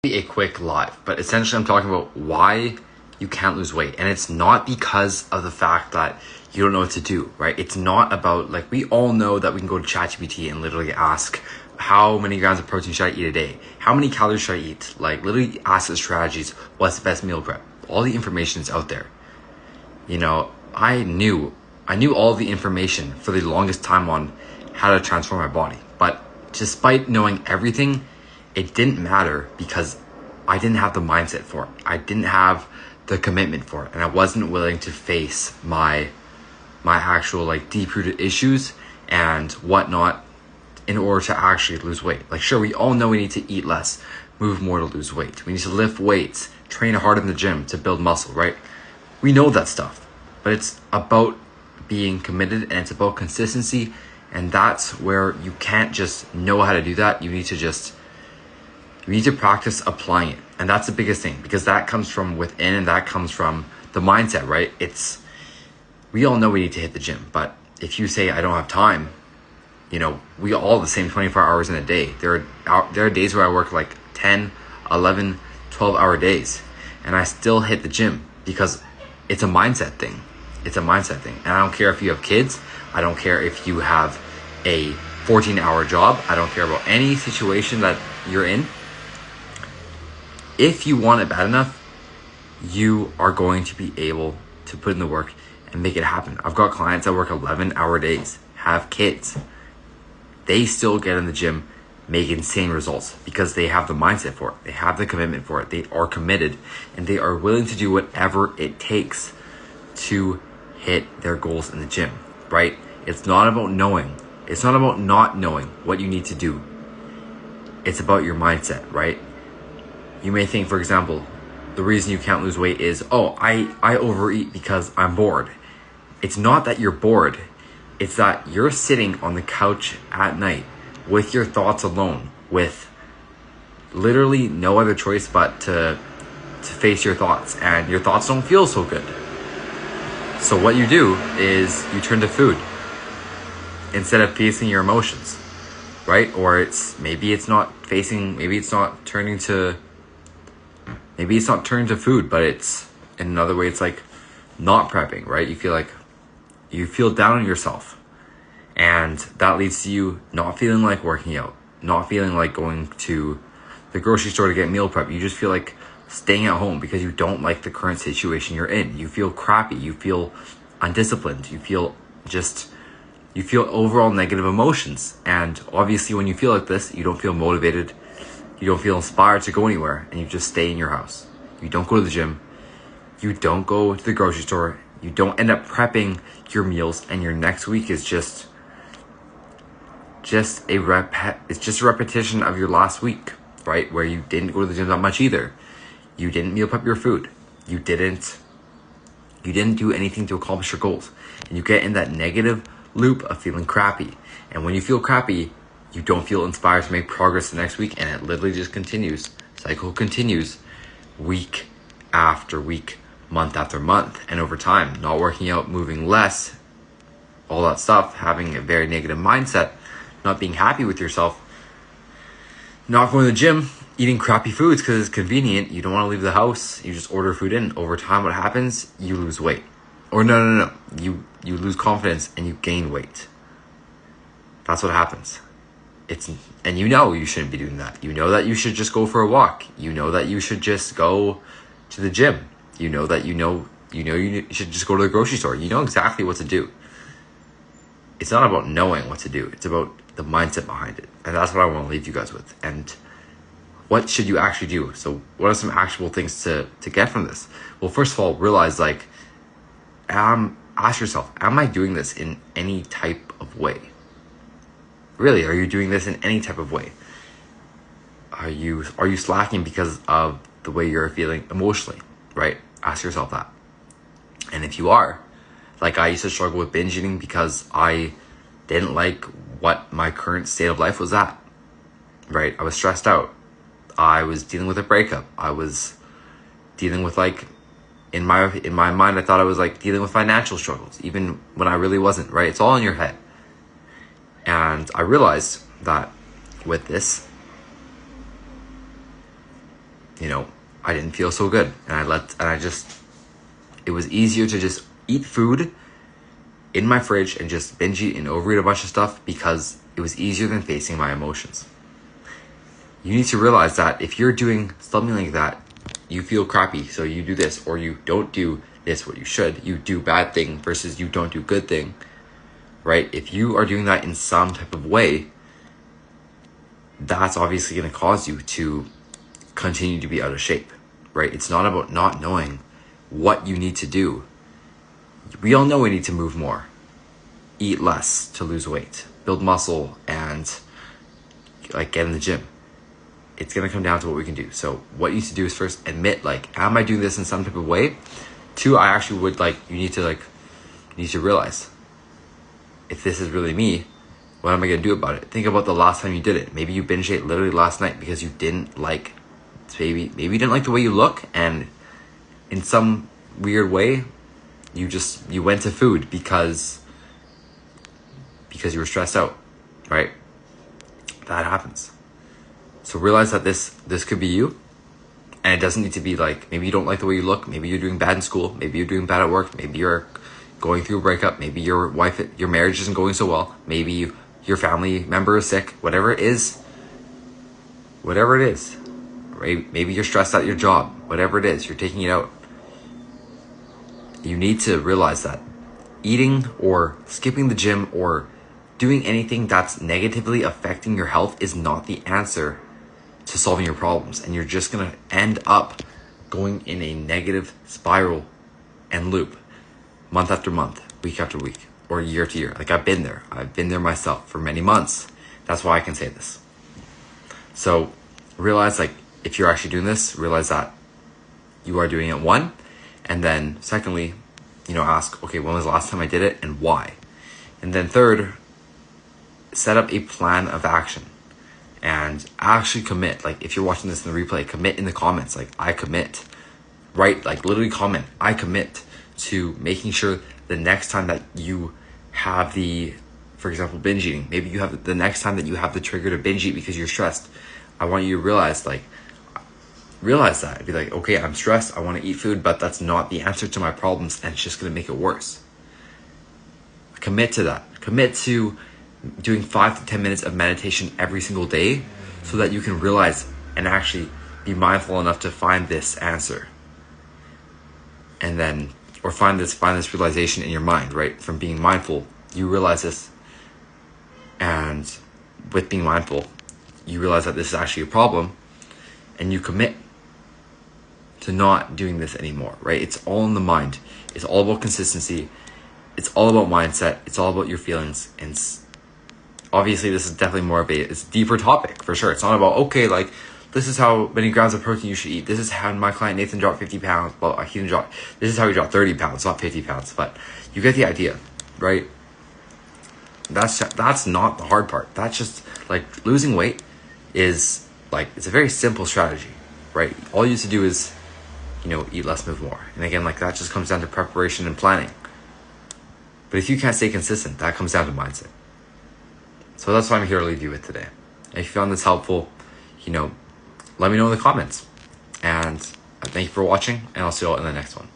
A quick live, but essentially I'm talking about why you can't lose weight. And it's not because of the fact that you don't know what to do, right? It's not about, like, we all know that we can go to ChatGPT and literally ask how many grams of protein should I eat a day? How many calories should I eat? Like, literally ask the strategies, what's the best meal prep? All the information is out there. You know, I knew all the information for the longest time on how to transform my body. But despite knowing everything, it didn't matter because I didn't have the mindset for it. I didn't have the commitment for it. And I wasn't willing to face my actual, like, deep-rooted issues and whatnot in order to actually lose weight. Like, sure, we all know we need to eat less, move more to lose weight. We need to lift weights, train hard in the gym to build muscle, right? We know that stuff. But it's about being committed, and it's about consistency. And that's where you can't just know how to do that. You need to practice applying it. And that's the biggest thing, because that comes from within and that comes from the mindset, right? We all know we need to hit the gym, but if you say, I don't have time, you know, we all have the same 24 hours in a day. There are days where I work like 10, 11, 12-hour days, and I still hit the gym because it's a mindset thing. It's a mindset thing. And I don't care if you have kids. I don't care if you have a 14-hour job. I don't care about any situation that you're in. If you want it bad enough, you are going to be able to put in the work and make it happen. I've got clients that work 11-hour days, have kids. They still get in the gym, make insane results because they have the mindset for it. They have the commitment for it. They are committed and they are willing to do whatever it takes to hit their goals in the gym, right? It's not about knowing. It's not about not knowing what you need to do. It's about your mindset, right? You may think, for example, the reason you can't lose weight is, I overeat because I'm bored. It's not that you're bored. It's that you're sitting on the couch at night with your thoughts alone, with literally no other choice but to face your thoughts, and your thoughts don't feel so good. So what you do is you turn to food instead of facing your emotions, right? Or maybe it's not turning to food, but it's in another way, it's like not prepping, right? You feel down on yourself, and that leads to you not feeling like working out, not feeling like going to the grocery store to get meal prep. You just feel like staying at home because you don't like the current situation you're in. You feel crappy, you feel undisciplined, you feel overall negative emotions. And obviously when you feel like this, you don't feel motivated, you don't feel inspired to go anywhere, and you just stay in your house. You don't go to the gym, you don't go to the grocery store, you don't end up prepping your meals, and your next week is just a repetition of your last week, right? Where you didn't go to the gym that much either. You didn't meal prep your food. You didn't do anything to accomplish your goals. And you get in that negative loop of feeling crappy. And when you feel crappy, you don't feel inspired to make progress the next week, and it literally just continues. Cycle continues week after week, month after month, and over time, not working out, moving less, all that stuff, having a very negative mindset, not being happy with yourself, not going to the gym, eating crappy foods because it's convenient. You don't want to leave the house. You just order food in. Over time, what happens? You lose weight. Or no. You lose confidence and you gain weight. That's what happens. And you know you shouldn't be doing that. You know that you should just go for a walk. You know that you should just go to the gym. You know that you should just go to the grocery store. You know exactly what to do. It's not about knowing what to do. It's about the mindset behind it. And that's what I want to leave you guys with. And what should you actually do? So what are some actionable things to get from this? Well, first of all, realize, like, ask yourself, am I doing this in any type of way? Really, are you doing this in any type of way? Are you slacking because of the way you're feeling emotionally, right? Ask yourself that. And if you are, like, I used to struggle with binge eating because I didn't like what my current state of life was at, right? I was stressed out. I was dealing with a breakup. I was dealing with, like, in my mind, I thought I was, like, dealing with financial struggles, even when I really wasn't, right? It's all in your head. And I realized that with this, I didn't feel so good. It was easier to just eat food in my fridge and just binge eat and overeat a bunch of stuff because it was easier than facing my emotions. You need to realize that if you're doing something like that, you feel crappy, so you do this, or you don't do this, what you should. You do bad thing versus you don't do good thing, right? If you are doing that in some type of way, that's obviously going to cause you to continue to be out of shape, right? It's not about not knowing what you need to do. We all know we need to move more, eat less to lose weight, build muscle, and get in the gym. It's going to come down to what we can do. So what you need to do is first admit, am I doing this in some type of way? Two, I actually would you need to realize, if this is really me, what am I going to do about it? Think about the last time you did it. Maybe you binge ate literally last night because you didn't maybe you didn't like the way you look, and in some weird way, you went to food because you were stressed out, right? That happens. So realize that this could be you, and it doesn't need to be maybe you don't like the way you look, maybe you're doing bad in school, maybe you're doing bad at work, maybe you're going through a breakup, maybe your marriage isn't going so well, maybe your family member is sick, whatever it is, right? Maybe you're stressed at your job, whatever it is, you're taking it out. You need to realize that eating or skipping the gym or doing anything that's negatively affecting your health is not the answer to solving your problems. And you're just going to end up going in a negative spiral and loop month after month, week after week, or year to year. I've been there. I've been there myself for many months. That's why I can say this. So realize if you're actually doing this, realize that you are doing it, one. And then secondly, ask, okay, when was the last time I did it and why? And then third, set up a plan of action and actually commit. If you're watching this in the replay, commit in the comments. I commit, right? Literally comment, I commit to making sure the next time that you have for example, binge eating, maybe you have the next time that you have the trigger to binge eat because you're stressed, I want you to realize that. Be okay, I'm stressed, I want to eat food, but that's not the answer to my problems, and it's just going to make it worse. Commit to that. Commit to doing 5 to 10 minutes of meditation every single day so that you can realize and actually be mindful enough to find this answer. And then, or find this realization in your mind, right? From being mindful, you realize this. And with being mindful, you realize that this is actually a problem, and you commit to not doing this anymore, right? It's all in the mind. It's all about consistency. It's all about mindset. It's all about your feelings. And obviously this is definitely more of it's a deeper topic for sure. It's not about, this is how many grams of protein you should eat. This is how my client Nathan dropped 50 pounds. Well, this is how he dropped 30 pounds, not 50 pounds, but you get the idea, right? That's not the hard part. That's just losing weight is it's a very simple strategy, right? All you have to do is, eat less, move more. And again, that just comes down to preparation and planning. But if you can't stay consistent, that comes down to mindset. So that's what I'm here to leave you with today. If you found this helpful, let me know in the comments. And thank you for watching, and I'll see you all in the next one.